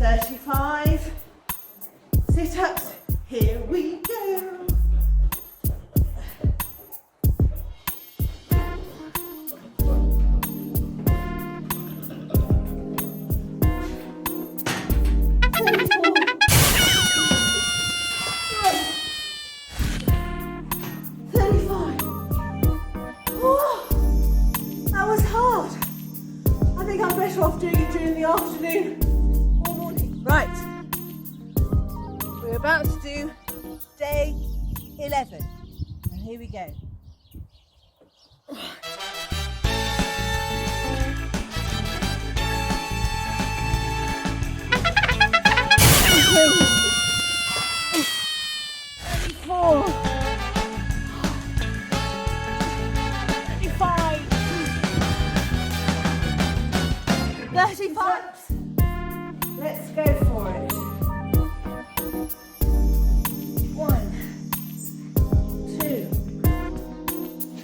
35 sit-ups. Here we go. I think I'm better off doing it during the afternoon or morning. Right, we're about to do day 11, and here we go. Four. 35. Let's go for it. 1, 2,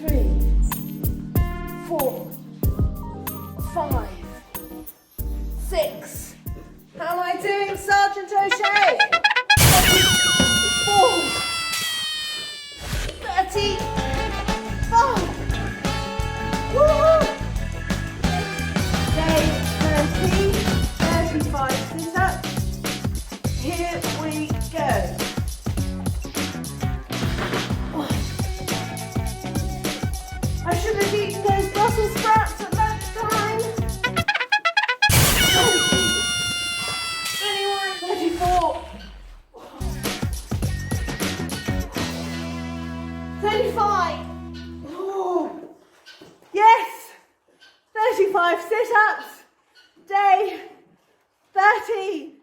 3, 4, 5, 6. How am I doing, Sergeant O'Shea? 34, 35. Woo! 35 sit-ups. Here we go. I should have eaten those Brussels sprouts at lunchtime. 21, 34, 35. Oh, yes, 35 sit-ups. Day 13.